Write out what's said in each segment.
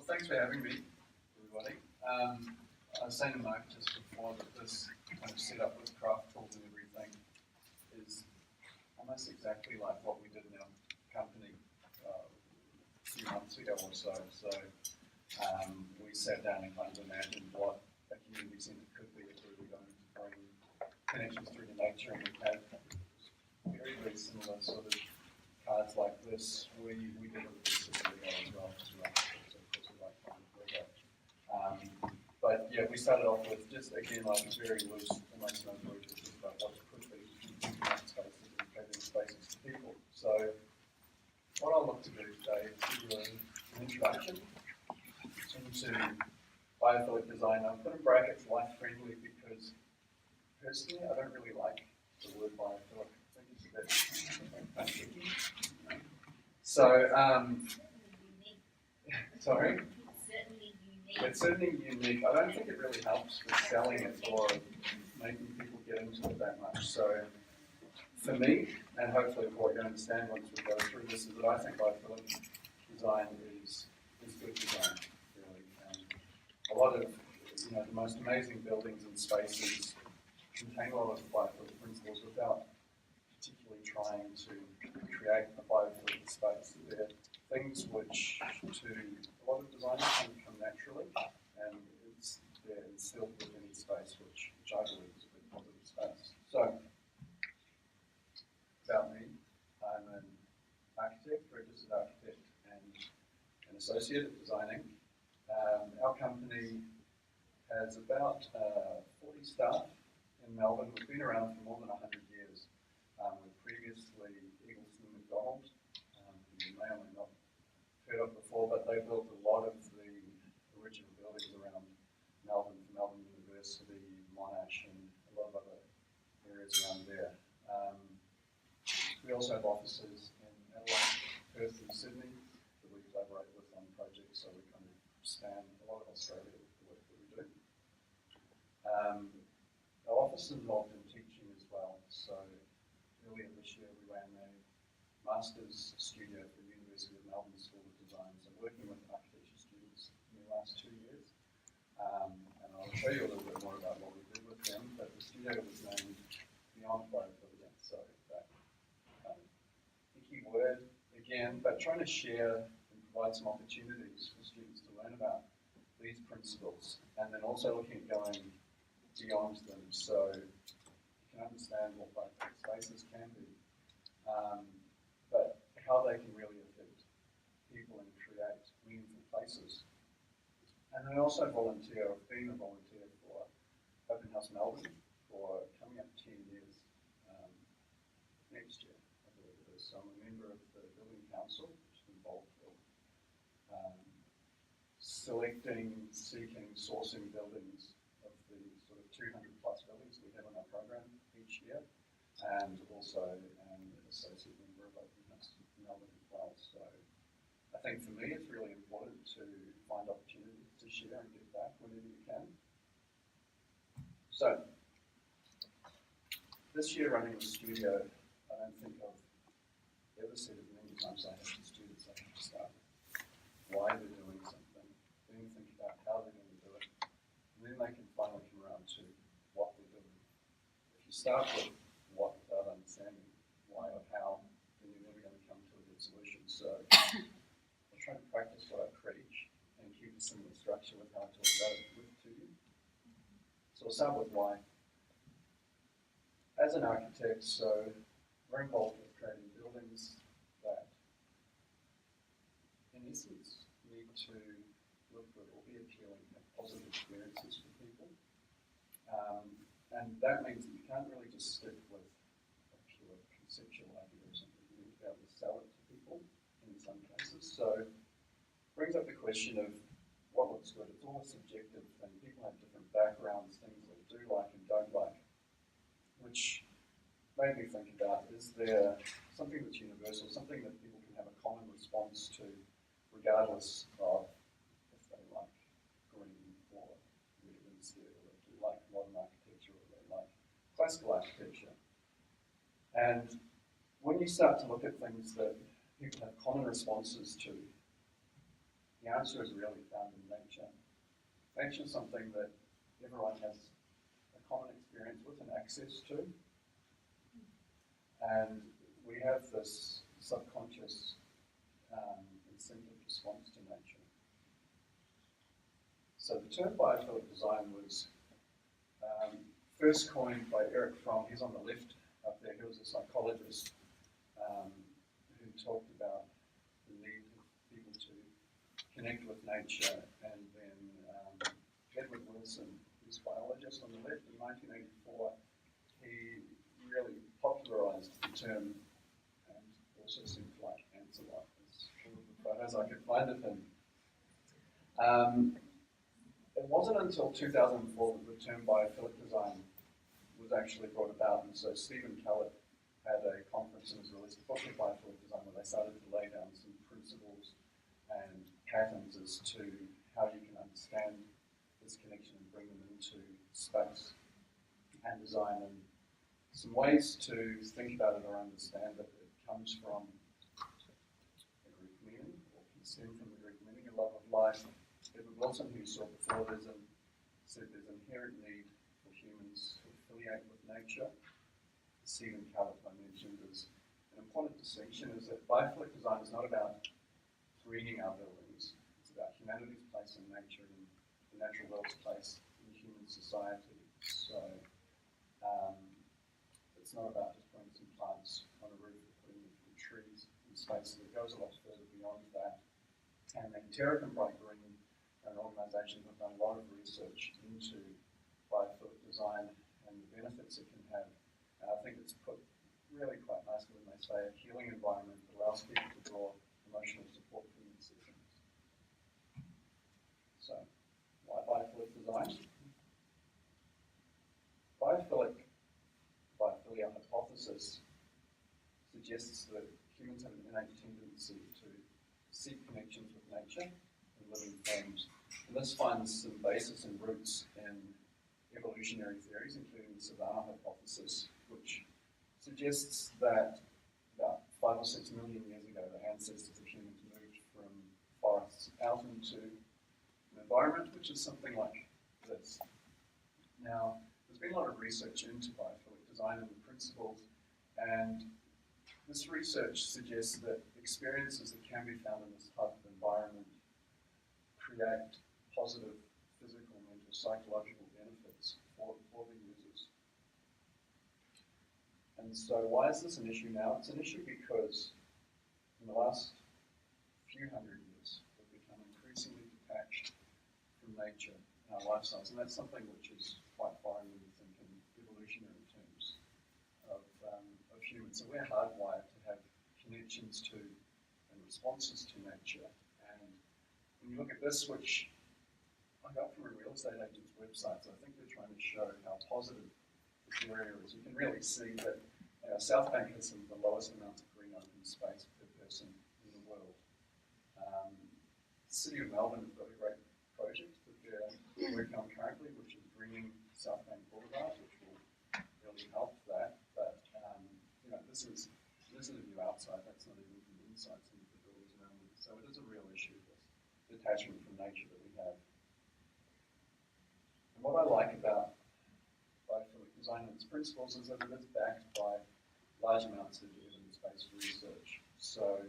thanks for having me, everybody. I was saying to Mark just before that this kind of setup with craft tools and everything is almost exactly like what we did in our company a few months ago or so. So we sat down and kind of imagined what a community centre could be if we were going to bring connections through to nature, and we had very, very similar sort of cards like this. We did it with Biophilia as well, so of course we like to but yeah, we started off with just again like a very loose, almost no group, just about what it could be spaces and creating spaces for people. So what I'll look to do today is give you an introduction into biophilic design. I've put in brackets life friendly because personally I don't really like the word biophilic. I think it's a bit kind of tricky. So sorry? It's certainly unique. I don't think it really helps with selling it or making people get into it that much. So for me, and hopefully what you understand once we go through this, is that I think biophilic design is good design, really. And a lot of the most amazing buildings and spaces contain a lot of biophilic principles without particularly trying to create a biophilic space. They're things which to a lot of designers kind of come naturally, and they're instilled within any space, which I believe is a good positive space. So, about me, I'm an architect, registered architect, and an associate at designing. Our company has about 40 staff in Melbourne. We've been around for more than 100 years. We're previously Eagleson McDonald, who you may or may not heard of before, but they built a lot of the original buildings around Melbourne, for Melbourne University, Monash, and a lot of other areas around there. We also have offices in Adelaide, Perth, and Sydney that we collaborate with on projects, so we kind of span a lot of Australia with the work that we do. Our office is involved in teaching as well, so earlier this year we ran a master's studio for the University of Melbourne School of Design, so working with architecture students in the last 2 years. And I'll show you a little bit more about what we did with them, but the studio was named Beyond Biophilia, so that kind of icky word again, but trying to share and provide some opportunities for students to learn about these principles, and then also looking at going beyond them, so you can understand what biophilic spaces can be, but how they can really affect people and create meaningful places. And I also volunteer. I've been a volunteer for Open House Melbourne for coming up 10 years next year, I believe it is. So I'm a member of the Building Council, which is involved with selecting, seeking, sourcing buildings of the sort of 200 plus buildings we have on our program each year, and also an associate member of Open House Melbourne as well. So I think for me it's really important to find opportunities to share and give back whenever you can. So this year running the studio, I don't think I've ever said it many times I have to students, I have to start why they're doing something, then think about how they're going to do it, and then they can finally come around to what they're doing. If you start with what without understanding why or how, then you're never going to come to a good solution. So I'm trying to practice what I preach and keep a similar structure with how I talk about it to you. So I'll start with why. As an architect, so we're involved with creating buildings that, in essence, need to look good or be appealing, have positive experiences for people. And that means that you can't really just stick with a pure conceptual idea or something. You need to be able to sell it to people in some cases. So it brings up the question of what looks good. It's all a subjective thing. People have different backgrounds, things they do like and don't like, which made me think about, is there something that's universal, something that people can have a common response to, regardless of if they like green or red instead, or if they like modern architecture or they like classical architecture. And when you start to look at things that people have common responses to, the The answer is really found in nature. Nature is something that everyone has a common experience with and access to. And we have this subconscious instinctive response to nature. So the term biophilic design was first coined by Eric Fromm. He's on the left up there. He was a psychologist who talked about the need of people to connect with nature. And then Edward Wilson, who's a biologist on the left, in 1984, he really popularized the term and also seemed to like answer like this. All of the photos I could find of him. It wasn't until 2004 that the term biophilic design was actually brought about, and so Stephen Kellett had a conference and has released a book of biophilic design where they started to lay down some principles and patterns as to how you can understand this connection and bring them into space and design, and some ways to think about it or understand it. It comes from the Greek meaning, or can stem from the Greek meaning, a love of life. Edward Wilson, who you saw before, said there's an inherent need for humans to affiliate with nature. Stephen Kellett, I mentioned, is an important distinction, is that biophilic design is not about greening our buildings. It's about humanity's place in nature and the natural world's place in human society. So it's not about just putting some plants on a roof or putting some trees in spaces. It goes a lot further beyond that. And then Terra and Bright Green, an organisation, have done a lot of research into biophilic design and the benefits it can have. And I think it's put really quite nicely when they say a healing environment that allows people to draw emotional support from these systems. So, why biophilic design? Biophilia hypothesis suggests that humans have an innate tendency to seek connections with nature and living forms. And this finds some basis and roots in evolutionary theories, including the savanna hypothesis, which suggests that about 5 or 6 million years ago, the ancestors of humans moved from forests out into an environment which is something like this. Now, there's been a lot of research into biophilic design and the principles, and this research suggests that experiences that can be found in this type of environment create positive physical, mental, psychological benefits for the users. And so why is this an issue now? It's an issue because in the last few hundred years, we've become increasingly detached from nature in our lifestyles, and that's something which is quite foreign when you think in evolutionary terms of humans. So we're hardwired to have connections to and responses to nature. And when you look at this, which I got from a real estate agent's website, so I think they're trying to show how positive this area is. You can really see that South Bank has some of the lowest amounts of green open space per person in the world. The City of Melbourne has got a great project that they're working on currently, which is bringing South Bank Boulevard, which will really help that. But this is a view outside. That's not even from the inside, some of the buildings around it. So it is a real issue, this detachment from nature that we have. And what I like about biophilic design and its principles is that it is backed by large amounts of evidence-based research. So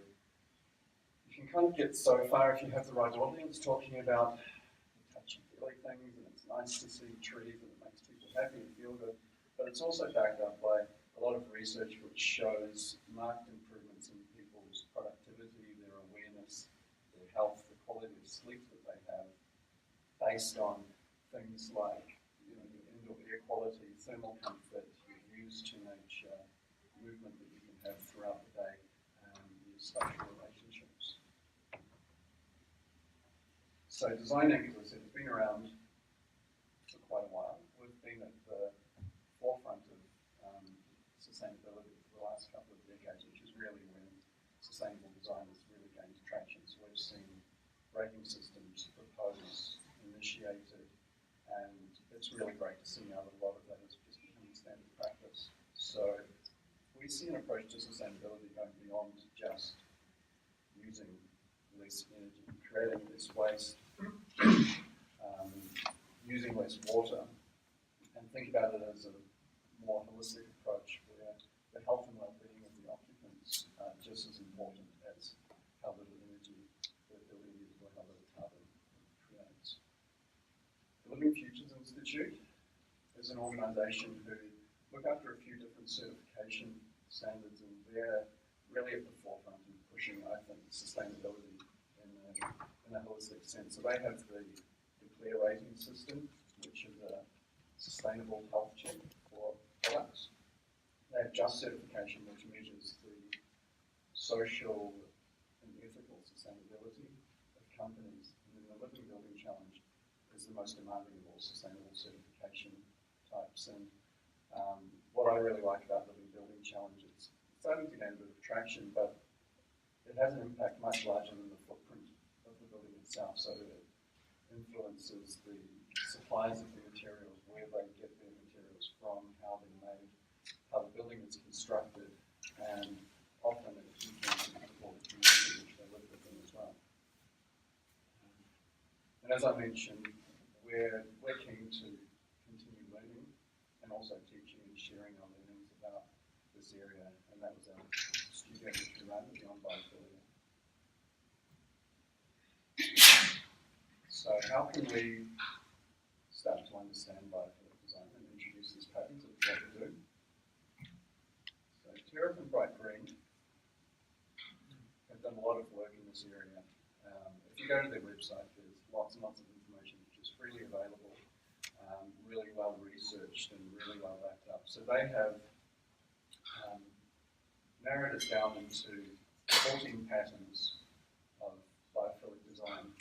you can kind of get so far if you have the right audience talking about the touchy-feely things, and it's nice to see trees and it makes people happy and feel good, but it's also backed up by a lot of research which shows marked improvements in people's productivity, their awareness, their health, the quality of sleep that they have, based on things like your indoor air quality, thermal comfort, your views to nature, movement that you can have throughout the day, your spatial relationships. So designing, as I said, has been around for quite a while. We've been at the forefront of sustainability for the last couple of decades, which is really when sustainable design has really gained traction. So we've seen rating systems proposed, initiated, and it's really great to see now that a lot of that is just becoming standard practice. So we see an approach to sustainability going beyond just using LEED less energy, creating less waste, using less water, and think about it as a more holistic approach where the health and well-being of the occupants are just as important as how little energy the building uses or how little carbon it creates. The Living Futures Institute is an organisation who look after a few different certification standards, and they're really at the forefront in pushing, I think, sustainability in a holistic sense. So they have the Declare rating system, which is a sustainable health check for products. They have Just certification, which measures the social and ethical sustainability of companies. And then the Living Building Challenge is the most demanding of all sustainable certification types. And what I really like about Living Building Challenge is it's starting to gain a bit of traction, but it has an impact much larger than the footprint of the building itself. So it influences the suppliers of the materials, where they get their materials from, how they're made, how the building is constructed, and often it influences the community which they live within as well. And as I mentioned, we're keen to continue learning and also teaching and sharing our learnings about this area, and that was our studio which we ran beyond Biophilia. So how can we start to understand biophilic design and introduce these patterns of what we do? So Tara from Bright Green have done a lot of work in this area. If you go to their website, there's lots and lots of information which is freely available, really well researched and really well backed up. So they have narrowed it down into 14 patterns of biophilic design.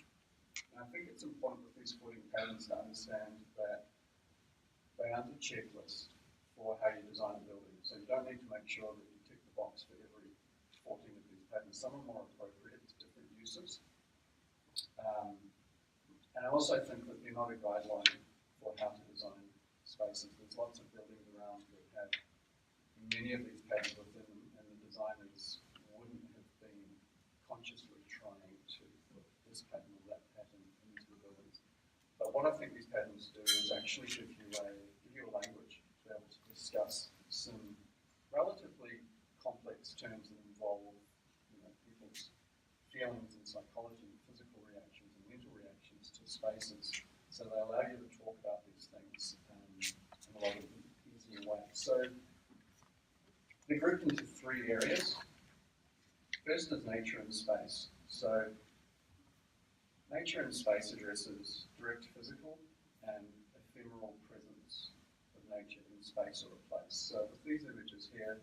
And I think it's important with these 14 patterns to understand that they aren't a checklist for how you design a building. So you don't need to make sure that you tick the box for every 14 of these patterns. Some are more appropriate to different uses. And I also think that they're not a guideline for how to design spaces. There's lots of buildings around that have many of these patterns within them, and the designers wouldn't have been consciously trying to put this pattern or that pattern into the buildings. But what I think these patterns do is actually give you a language to be able to discuss some relatively complex terms that involve people's feelings and psychology, physical reactions and mental reactions to spaces. So they allow you to talk about these things in a lot of easier ways. So they're grouped into 3 areas. First is nature and space. So nature and space addresses direct physical and ephemeral presence of nature in space or a place. So with these images here,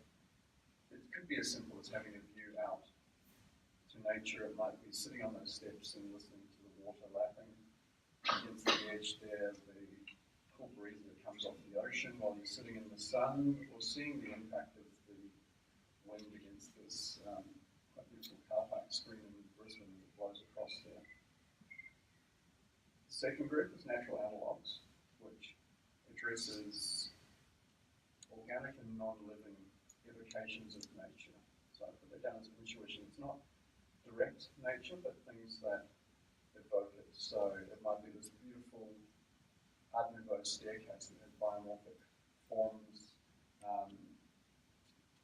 it could be as simple as having a view out to nature. It might be sitting on those steps and listening to the water lapping against the edge there, the cool breeze that comes off the ocean while you're sitting in the sun, or seeing the impact of the wind against this quite beautiful car park screen in Brisbane that blows across there. The second group is natural analogues, which addresses organic and non-living evocations of nature. So I put that down as intuition. It's not direct nature, but things that evoke it. So it might be this beautiful Art Nouveau staircase that has biomorphic forms.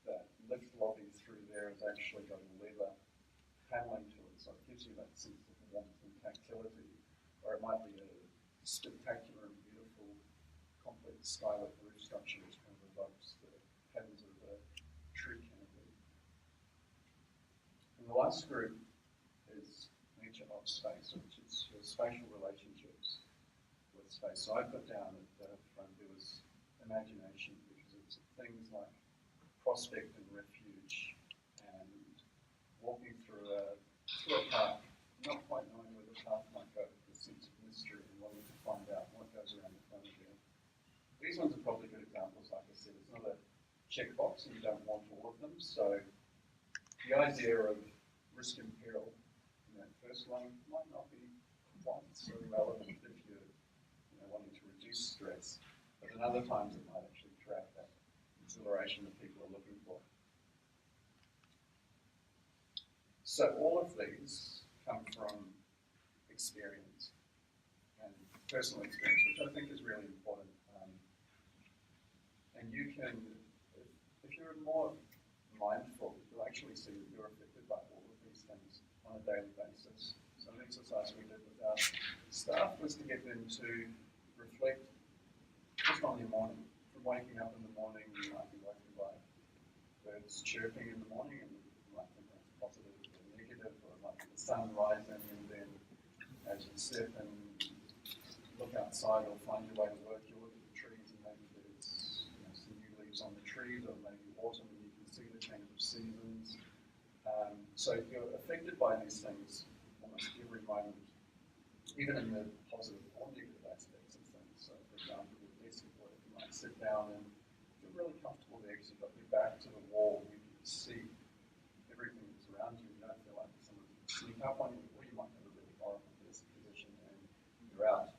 That lift lobby through there has actually got a leather paneling to it, so it gives you that sense of warmth and tactility. Or it might be a spectacular and beautiful complex skylit roof structure which kind of evokes the patterns of the tree canopy. And the last group is nature of space, which is your spatial relationships with space. So I put down at the front there was imagination, because it's things like prospect and refuge, and walking through a park, not quite knowing where the path might go, the sense of mystery and wanting to find out what goes around the corner there. These ones are probably good examples. Like I said, it's not a checkbox and you don't want all of them. So the idea of risk and peril in that first one might not be quite so relevant if you're wanting to reduce stress, but in other times it might actually create that exhilaration that people are looking for. So all of these come from experience and personal experience, which I think is really important. And you can, if you're more mindful, you'll actually see that you're affected by all of these things on a daily basis. So an exercise we did with our staff was to get them to reflect just on their morning. From waking up in the morning, you might be woken by birds chirping in the morning, and you might think that's positive or negative, or it might be the sun rising, and then as you sit and look outside or find your way to work, you look at the trees and maybe there's some new leaves on the trees, or maybe autumn and you can see the change of seasons. So you're affected by these things almost every moment, even in the positive or negative aspects of things. So for example, with desk work, you might sit down and you're really comfortable there because you've got your back to the wall, you can see everything that's around you, you don't feel like someone's sneak up on you, or you might have a really horrible desk position and you're out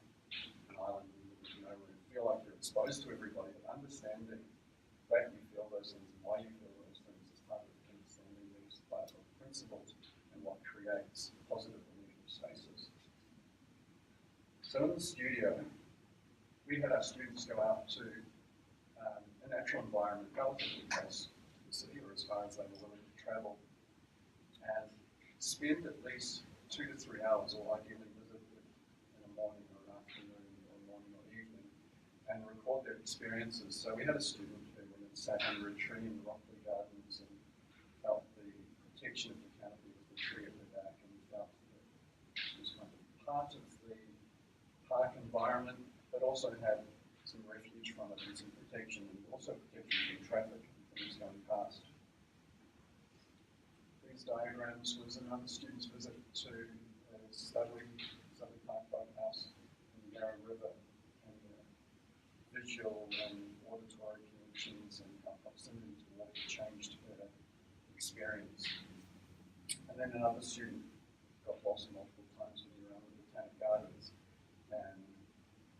an island and you know, you feel like you're exposed to everybody, but understanding that you feel those things and why you feel those things is part of understanding these biological principles and what creates positive and negative spaces. So in the studio, we had our students go out to a natural environment relatively close to the city, or as far as they were willing to travel, and spend at least 2 to 3 hours, or ideally visit in a morning or an afternoon or morning or evening, and record their experiences. So we had a student who went and sat under a tree in the Rockley Gardens and felt the protection of the canopy of the tree at her back, and felt that she was kind of part of the park environment, but also had some refuge from it and some protection, and also protection from traffic and things going past. These diagrams was another student's visit to Studley Park Boathouse in the Yarra River, and the visual and auditory connections and how proximity to water changed her experience. And then another student got lost multiple times when around the Botanic Gardens and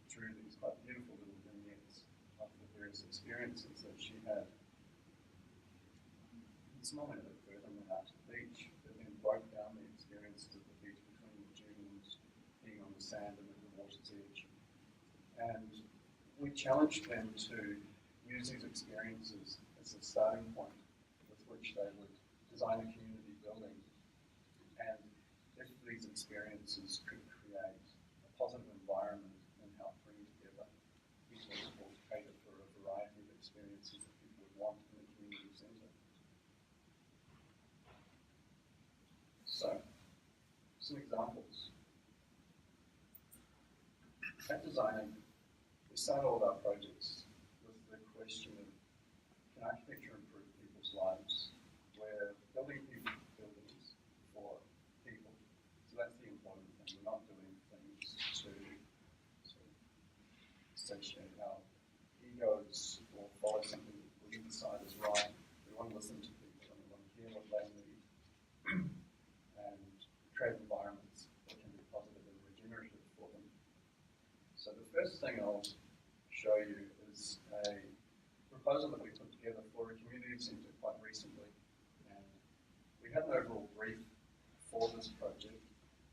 drew these quite beautiful little vignettes of the various experiences that she had. It's not a bit further than out to the beach, but then broke down the experiences of the beach between the dunes, being on the sand and at the water's edge. And we challenged them to use these experiences as a starting point with which they would design a community building. And if these experiences could create a positive environment and help bring together people who will cater for a variety of experiences that people would want in the community centre. So, some examples. At designing, we start all of our projects with the question of, can architecture improve people's lives? We're building buildings for people. So that's the important thing. We're not doing things to satiate our egos or follow something that we decide is right. We want to listen to people and we want to hear what they need and create environments that can be positive and regenerative for them. So the first thing I'll show you is a proposal that we put together for a community centre quite recently. And we had an overall brief for this project,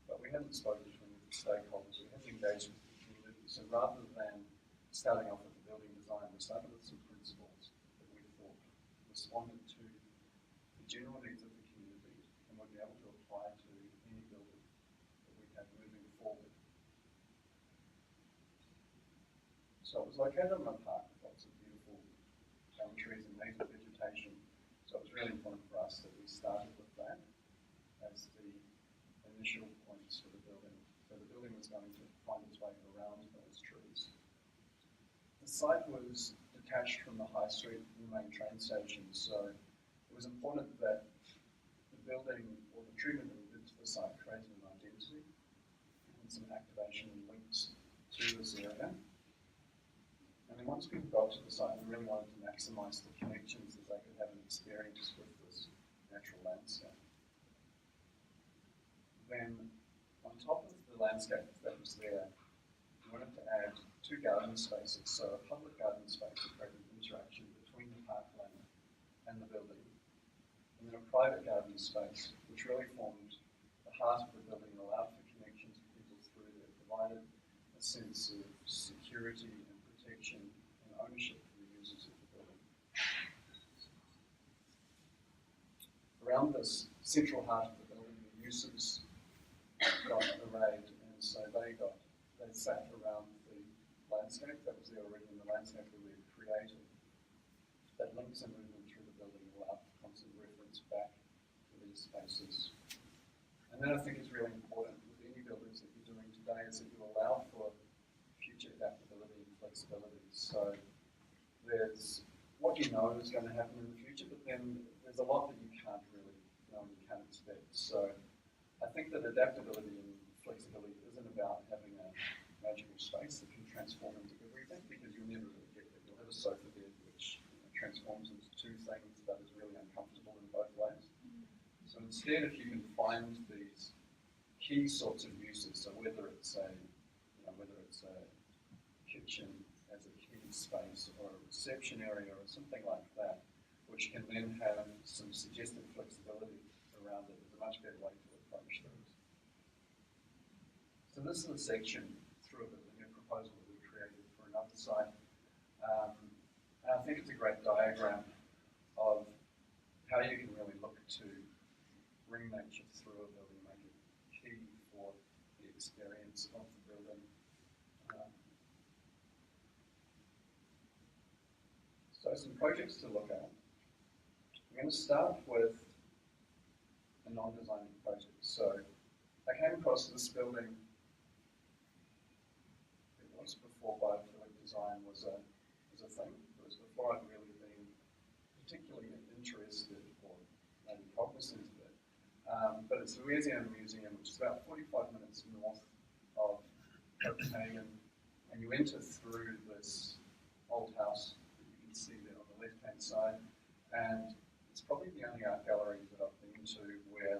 but we hadn't spoken to any of the stakeholders. We hadn't engaged with the community. So rather than starting off with the building design, we started with some principles that we thought responded to the general needs of the community and would be able to apply to any building that we had moving forward. So it was located in a park with lots of beautiful elm trees and native vegetation. So it was really important for us that we started with that as the initial points for the building. So the building was going to find its way around those trees. The site was detached from the high street and the main train station, so it was important that the building or the treatment that we did to the site created an identity and some activation links to this area. And then once people got to the site, we really wanted to maximise the connections as they could have an experience with this natural landscape. Then, on top of the landscape that was there, we wanted to add 2 garden spaces, so a public garden space that created interaction between the parkland and the building, and then a private garden space which really formed the heart of the building and allowed for connections for people through there, provided a sense of security and protection and ownership for the users of the building. Around this central heart of the building, the users got arrayed, and so they sat around the landscape that was there already in the landscape that we had created, that links and movement through the building allowed constant reference back to these spaces. And then I think it's really important with any buildings that you're doing today is that you allow for future adaptability and flexibility. So there's what you know is going to happen in the future, but then there's a lot that you can't really know and you can't expect. So I think that adaptability and flexibility isn't about having a magical space that can transform into everything, because you'll never really get that. You'll have a sofa bed which transforms into two things but is really uncomfortable in both ways. So instead, if you can find these key sorts of uses, so whether it's a kitchen as a key space or a reception area or something like that, which can then have some suggested flexibility around it, is a much better way to approach things. So this is a section through a proposal that we created for another site. And I think it's a great diagram of how you can really look to bring nature through a building, make it key for the experience of the building. So some projects to look at. I'm going to start with a non-designing project. So I came across this building. It was before biophilia design was a thing. It was before I'd really been particularly interested or maybe cognizant of it. But it's the Louisiana Museum, which is about 45 minutes north of Copenhagen, and you enter through this old house that you can see there on the left-hand side, and it's probably the only art gallery that I've been to where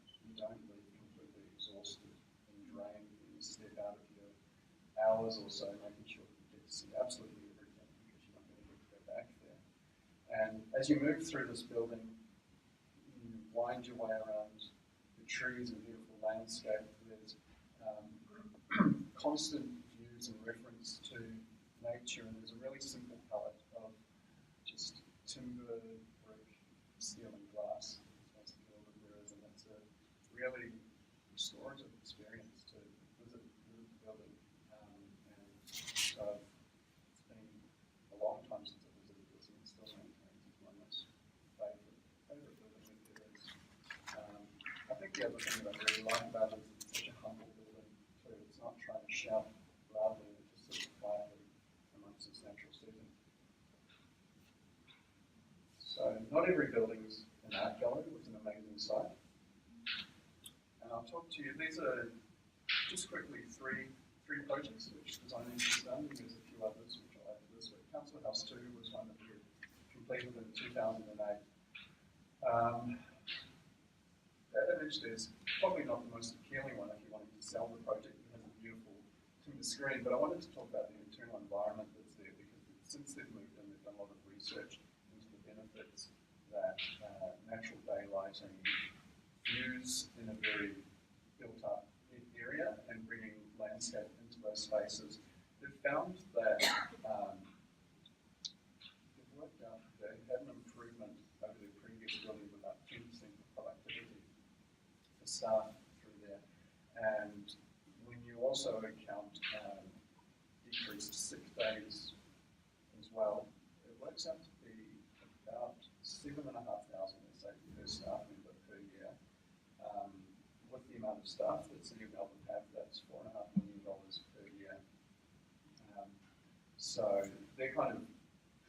you don't leave completely exhausted and drained when you step out of your hours or so, making sure that you get to see absolutely everything because you're not going to get to go back there. And as you move through this building, you wind your way around the trees and beautiful landscape. There's constant views and reference to nature, and there's a really simple palette of just timber, brick, steel and glass. That's the building there is, and it's a really restorative experience to visit the building. And so it's been a long time since I visited this, and it still maintains as my most favourite building that there is. I think the other thing that I really like about it is it's such a humble building too. It's not trying to shout loudly, it just sits quietly amongst its natural setting. So not every building is an art gallery. It was an amazing site. And I'll talk to you, these are just quickly three projects which design has done. There's a few others which I'll add to this, but Council House 2 was one that we completed in 2008. That image is probably not the most appealing one if you wanted to sell the project. It has a beautiful timber screen, but I wanted to talk about the internal environment that's there, because since they've moved in, they've done a lot of research into the benefits that natural daylighting, views in a very built-up area, and bringing landscape into those spaces. They've found that they've worked out that they had an improvement over their previous building of about 10% productivity for staff through there. And when you also account decreased sick days as well, it works out to be about $7,500 per staff member per year. With the amount of staff that City of Melbourne have, that's $4.5 million per year. So they're kind of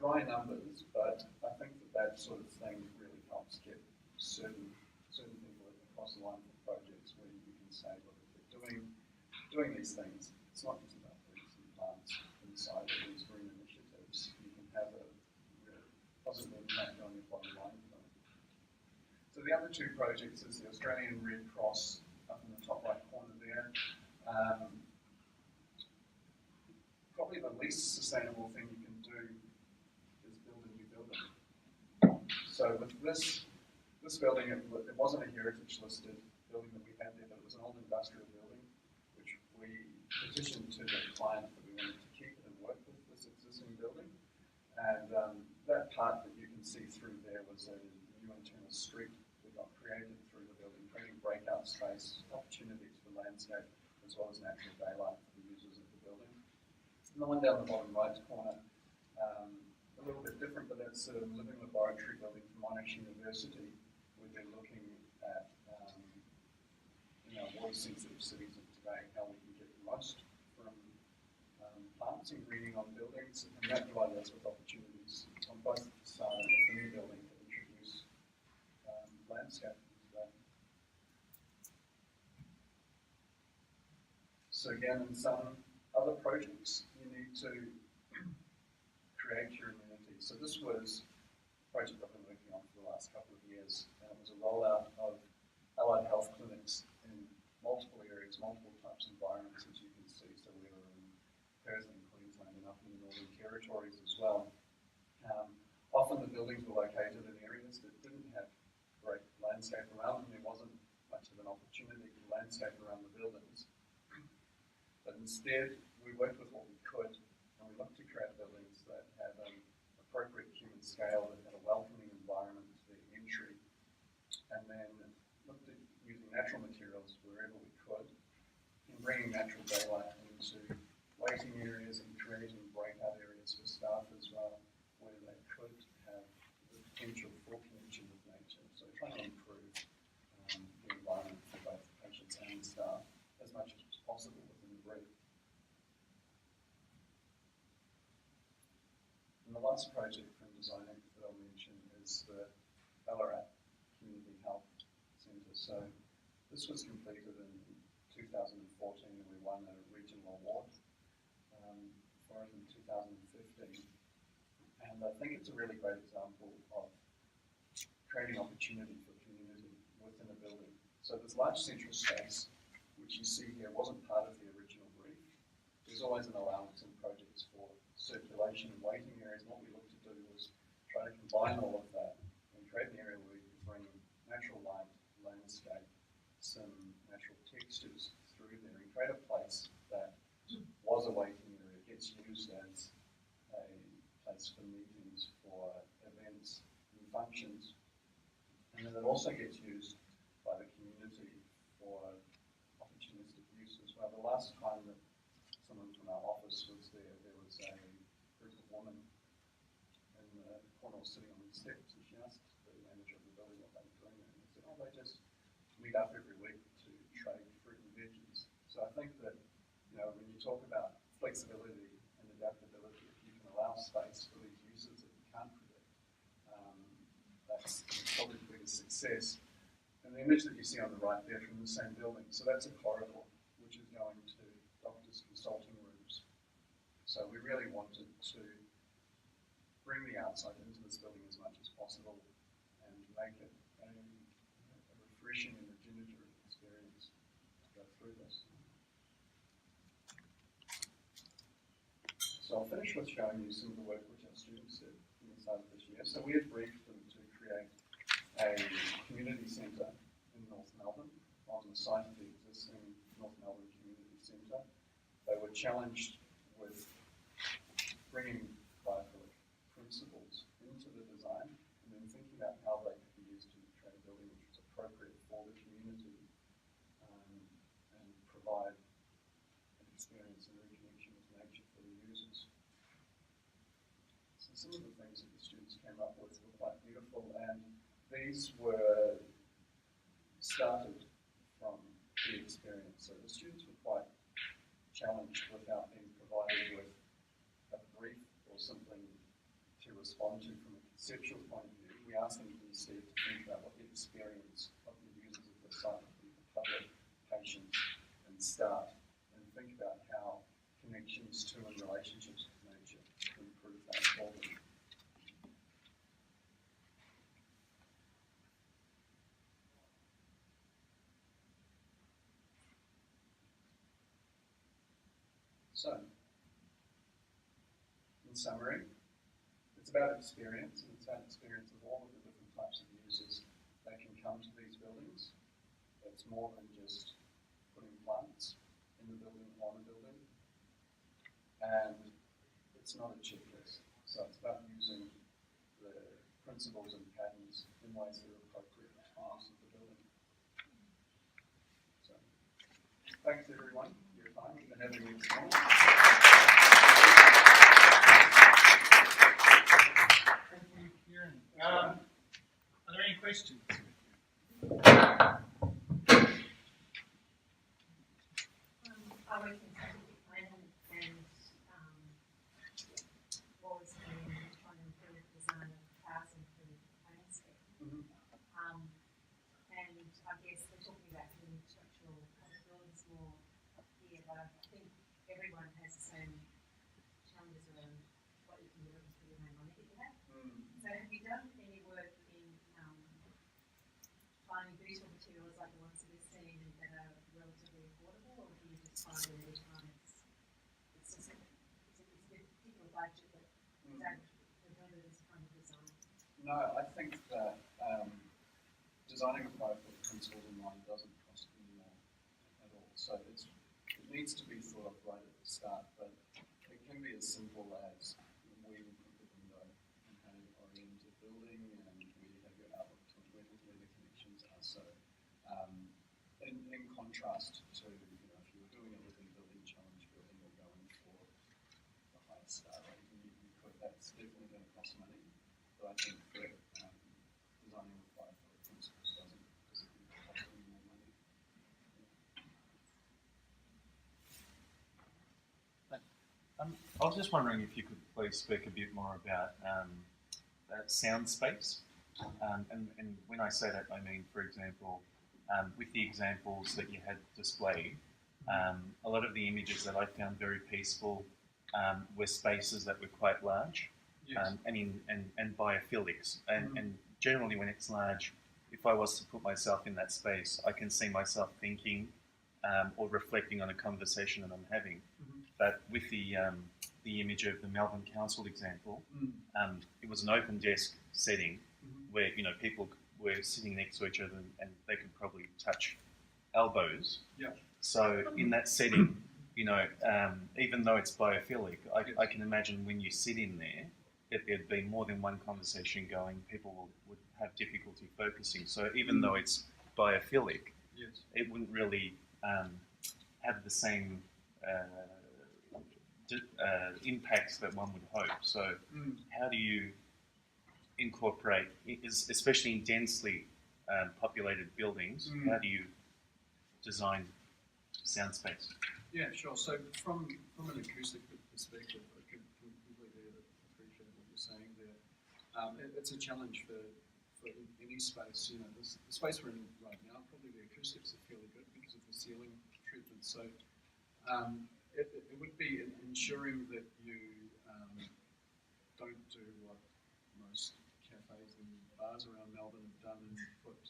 dry numbers, but I think that sort of thing really helps get certain people across the line for projects where you can say, look, if they're doing these things, it's not just about putting some plants inside of these green initiatives. You can have a really positive impact on your bottom line. So the other two projects is the Australian Red Cross up in the top right corner there. Probably the least sustainable thing you can do is build a new building. So with this building, it wasn't a heritage listed building that we had there, but it was an old industrial building, which we petitioned to the client that we wanted to keep it and work with this existing building. And that part that you can see through there was a new internal street that got created through the building, creating breakout space, opportunities for landscape, as well as natural daylight for the users of the building. And the one down the bottom right corner, a little bit different, but that's a living laboratory building for Monash University, where they're looking at water sensitive cities of today, how we can get the most from plants and greening on buildings, and that provided us with opportunities on both sides of the new building to introduce landscape into that. So again, in some other projects, you need to create your immunity. So this was a project I've been working on for the last couple of years, and it was a rollout of allied health clinics in multiple areas, multiple types of environments, as you can see. So we were in Perth and Queensland and up in the Northern Territories as well. Often the buildings were located in areas that didn't have great landscape around them. There wasn't much of an opportunity for landscape around the buildings. But instead, we worked with what we could, and we looked to create buildings that had an appropriate human scale, that had a welcoming environment to the entry, and then looked at using natural materials wherever we could, and bringing natural daylight into waiting areas and creating breakout areas for staff as well, where they could have the potential for connection with nature. So trying to improve the environment for both patients and staff as much as possible within the brief. And the last project from Design Act that I'll mention is the Ballarat Community Health Centre. So this was completed in 2014, and we won a regional award for it in 2015. And I think it's a really great example of creating opportunity for community within a building. So this large central space, which you see here, wasn't part of the original brief. There's always an allowance in projects for circulation and waiting areas. And what we looked to do was try to combine all of that and create an area where we could bring natural light, landscape, some natural textures through there, and create a place that was a waiting area, gets used as a place for meetings, for events and functions, and then it also gets used by the community for opportunistic use as well. The last time that someone from our office was there, there was a group of women in the corner sitting on the steps, and she asked the manager of the building what they were doing there, and he said, oh, they just meet up every week to trade fruit and veggies. So I think that, when you talk about flexibility and adaptability, if you can allow space for these uses that you can't predict, that's probably the biggest success. And the image that you see on the right there from the same building, so that's a corridor which is going to doctors' consulting rooms. So we really wanted to bring the outside into this building as much as possible and make it a refreshing and regenerative experience to go through this. So I'll finish with showing you some of the work which our students did from the start of this year. So we had briefed them to create a community centre in North Melbourne on the site of the existing North Melbourne Community Centre. They were challenged with bringing Biophilia principles into the design and then thinking about how they could be used to create a building which was appropriate for the community and provide an experience and reconnection with nature for the users. So some of the things that the students came up with were quite beautiful, and these were started from the experience. So the students were quite challenged without being provided with a brief or something to respond to from a conceptual point of view. We asked them instead to think about what the experience of the users of the site would be, the public, patients and staff, and think about how connections to and relationships with nature can improve that for them. So, in summary, it's about experience, and it's about experience of all of the different types of users that can come to these buildings. It's it's more than just putting plants in the building, on a building. And it's not a checklist. So it's about using the principles and patterns in ways that are appropriate to the times of the building. So thanks everyone for your time and having me this morning. Thank you, Kieran. Are there any questions? I work in scientific planning and was trying to improve the design of housing through landscape. And I guess we're talking about doing structural buildings more here, but I think everyone has the same challenges around what you can deliver for the amount of money that you have. So have you done any work in finding beautiful materials like the ones that we're seeing that are relatively affordable, or do you just find that every time it's a particular budget that is able to deliver this kind of design? No, I think that designing a product with principles in mind doesn't cost any more at all. So it needs to be thought of right at the start, but it can be as simple as where you put the window and how you orient the building and where you have your outlook to where the connections are. So in contrast to, if you were doing it with a building challenge building or going for the highest star rating, that's definitely going to cost money. But I think that designing with Biophilia principles doesn't cost any more money. I was just wondering if you could please speak a bit more about sound space. And when I say that, I mean, for example, with the examples that you had displayed, a lot of the images that I found very peaceful were spaces that were quite large. Yes. And biophilics. And generally when it's large, if I was to put myself in that space, I can see myself thinking or reflecting on a conversation that I'm having. But with the image of the Melbourne Council example, it was an open desk setting where people were sitting next to each other and they could probably touch elbows. Yeah. So in that setting, even though it's biophilic, I can imagine when you sit in there, that there'd be more than one conversation going, people would have difficulty focusing. So even though it's biophilic, Yes. it wouldn't really have the same impacts that one would hope. So how do you incorporate, especially in densely populated buildings, how do you design sound space? Yeah, sure. So from an acoustic perspective, I can completely appreciate what you're saying there. It's a challenge for any space. The space we're in right now, probably the acoustics are fairly good because of the ceiling treatment. So it would be ensuring that you don't do what most cafes and bars around Melbourne have done and put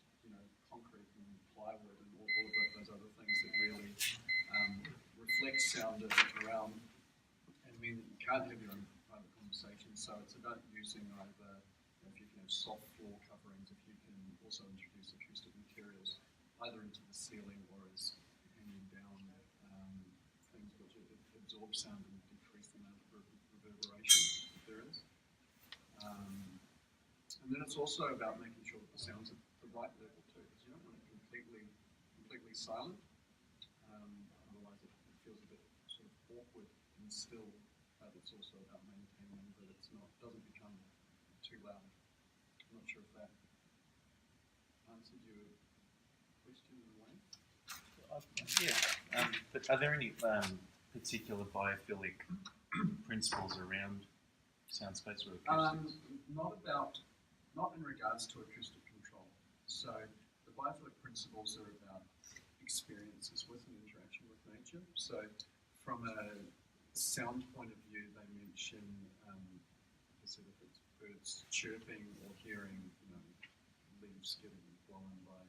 concrete and plywood and all of those other things that really reflect sound around and mean that you can't have your own private conversation. So it's about using either, if you can have soft floor coverings, if you can also introduce acoustic materials either into the ceiling or as hanging down things which absorb sound and decrease the amount of reverberation if there is. And then it's also about making sure that the sound's at the right level too, because you don't want it completely silent. Otherwise it feels a bit sort of awkward and still, but it's also about maintaining that it's doesn't become too loud. I'm not sure if that answered your question in a way. Yeah. But are there any particular biophilic principles around sound space or acoustics? Not in regards to acoustic control. So the biophilic principles are about experiences with and interaction with nature. So from a sound point of view, they mention if it's birds chirping or hearing leaves getting blown by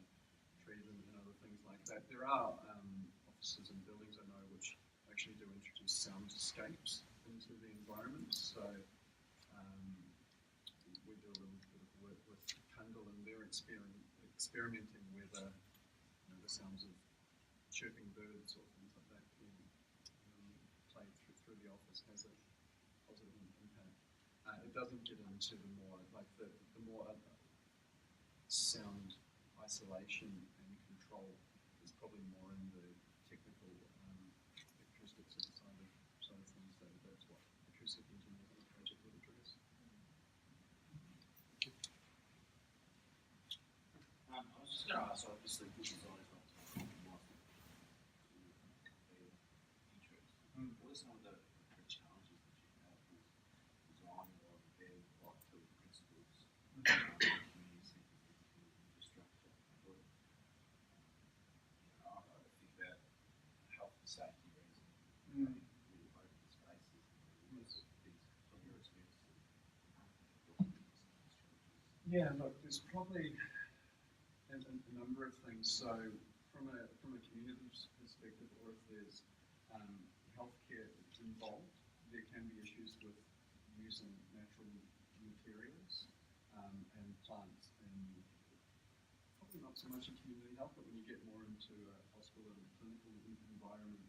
trees and other things like that. There are offices and buildings I know which actually do introduce soundscapes into the environment. So we do a little bit of work with Kundal and they're experimenting with the sounds of chirping birds or things like that being played through the office has a positive impact. It doesn't get into the more sound isolation and control is probably more in the technical acoustics of the side of things. That's what acoustic engineers on the project would address. I was just going to ask, obviously, good design is not something you want to interest. What are some of the challenges that you have with designing or embedding like the principles, community sensitivity, infrastructure? I think about health and safety reasons, really open spaces, and those sort of things from your experience. Yeah, look, there's probably a number of things. So from a community perspective, or if there's healthcare involved, there can be issues with using natural materials and plants, and probably not so much in community health, but when you get more into a hospital and clinical environment,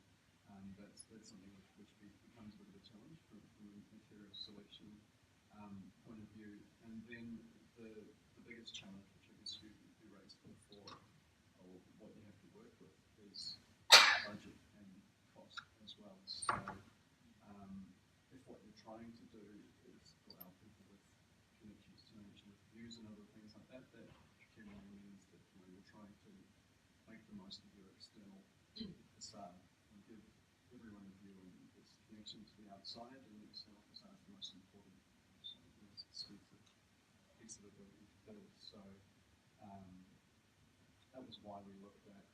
that's something which becomes a bit of a challenge from a material selection point of view. And then the biggest challenge, which I guess you raised before, or what you have to work with, is budget and cost as well. So if what you're trying to do is allow people with connections to nature, with views and other things like that, that generally means that you're trying to make the most of your external facade and give everyone a view, and this connection to the outside and the external facade is the most important. So it's a piece of ability to build. So that was why we looked at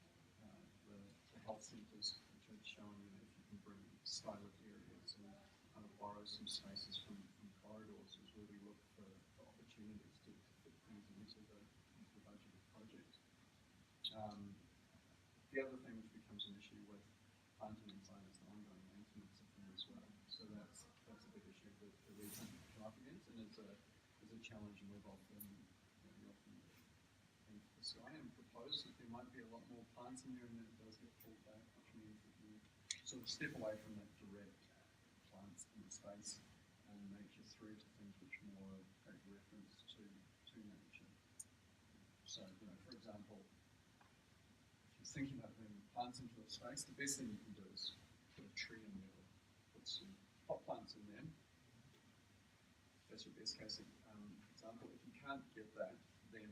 the health centres, which I'd shown, if you can bring stylish areas and kind of borrow some spaces from corridors, is where we look for opportunities to fit things into the budget of projects. The other thing which becomes an issue with planting design is the ongoing maintenance of them as well. So that's a big issue that we come up against, and it's a challenge, and we've often into the sky and propose that there might be a lot more plants in there, and then it does get pulled back, which means that you sort of step away from that direct plants in the space and nature through to things which more take reference to nature. So, for example, if you're thinking about bringing plants into a space, the best thing you can do is put a tree in there, put some pot plants in there. That's your best case example. If you can't get that, then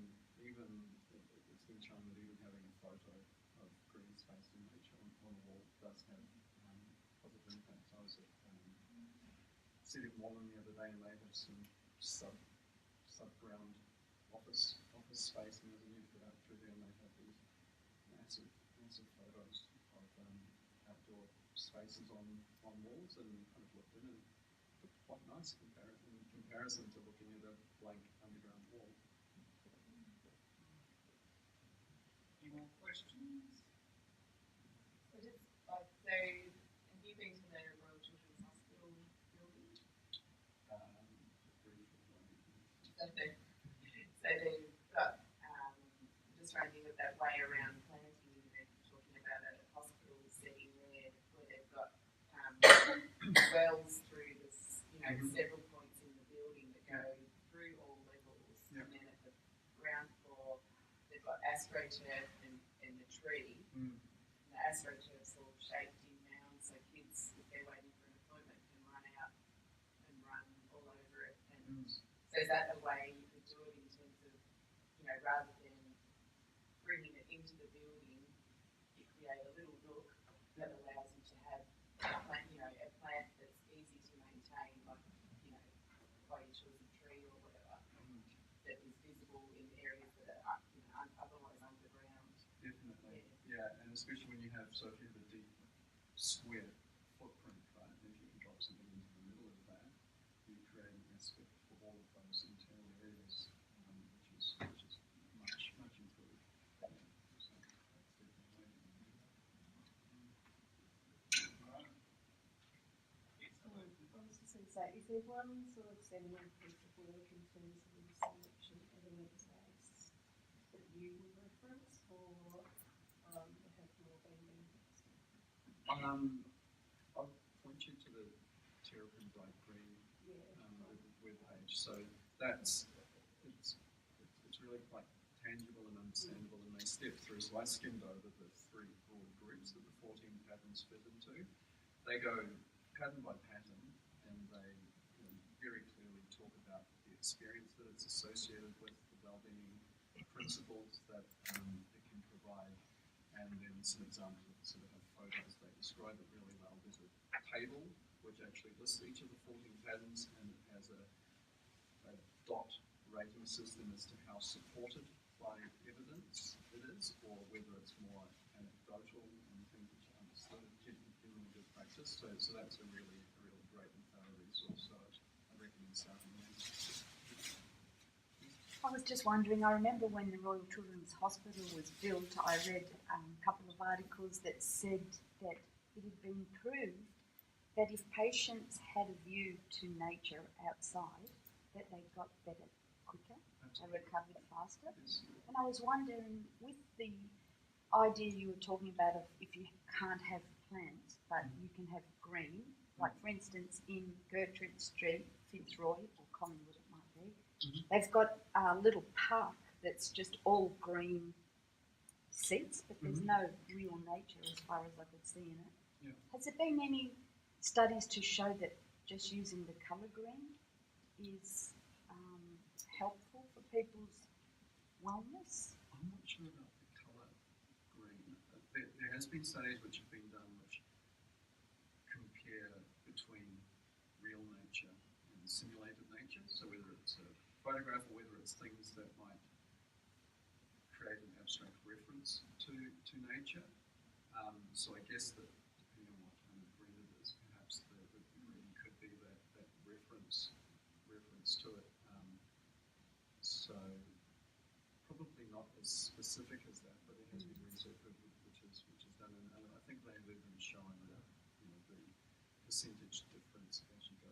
it's been shown that even having a photo of green space in nature on a wall does have positive impacts. I was at City of Moreland the other day, and they have some sub-ground office space, and there's a new fit out through there, and they have these massive photos of outdoor spaces on walls, and kind of looked in and looked quite nice in comparison to looking at a blank underground wall. Any more questions? So have you been to the Royal Children's Hospital building? So they've got, just trying to think of that way around planting, they're talking about a hospital setting where they've got wells through this, several points in the building that go through all levels, and then at the ground floor they've got astroturf and the tree. And the astroturf's all shaped in mounds, so kids, if they're waiting for an appointment, can run out and run all over it. And so is that a way you could do it in terms of, rather than bringing it into the building, you create a little nook that allows you to have a plant that's easy to maintain, like, by your chosen tree or whatever, that is visible in areas that are, otherwise underground. Definitely, yeah, and especially when you have, so if you have a deep square footprint, right, if you can drop something into the middle of that, you create an aspect for all of those internal areas, which is much improved. Yeah, so that's definitely. Right. I was just going to say, is there one sort of seminal piece of work in terms of research and evidence base that you would reference, or the health and wellbeing benefits? I'll point you to the terrapin bright green Yeah. webpage. So that's it's really quite tangible and understandable, and they step through. So I skimmed over the three broad groups that the 14 patterns fit into. They go pattern by pattern, and they very clearly talk about the experience that it's associated with, the well-being principles that it can provide, and then some examples of sort of have photos. They describe it really well. There's a table which actually lists each of the 14 patterns, and it has a dot rating system as to how supported by evidence it is, or whether it's more anecdotal and things which are understood in good practice. So that's a really great and thorough resource. So I recommend starting there. I was just wondering, I remember when the Royal Children's Hospital was built, I read a couple of articles that said that it had been proved that if patients had a view to nature outside, that they got better quicker, they recovered faster. And I was wondering, with the idea you were talking about of if you can't have plants, but you can have green, like for instance in Gertrude Street, Fitzroy, or Collingwood it might be, they've got a little park that's just all green seats, but there's no real nature as far as I could see in it. Yeah. Has there been any studies to show that just using the colour green is helpful for people's wellness? I'm not sure about the colour green. There has been studies which have been done which compare between real nature and simulated nature. So whether it's a photograph or whether it's things that might create an abstract reference to nature. So I guess that depending on what kind of green it is, perhaps the green could be that reference to it. So probably not as specific as that, but there has been research which is done, and I think they've even shown that the percentage difference as you go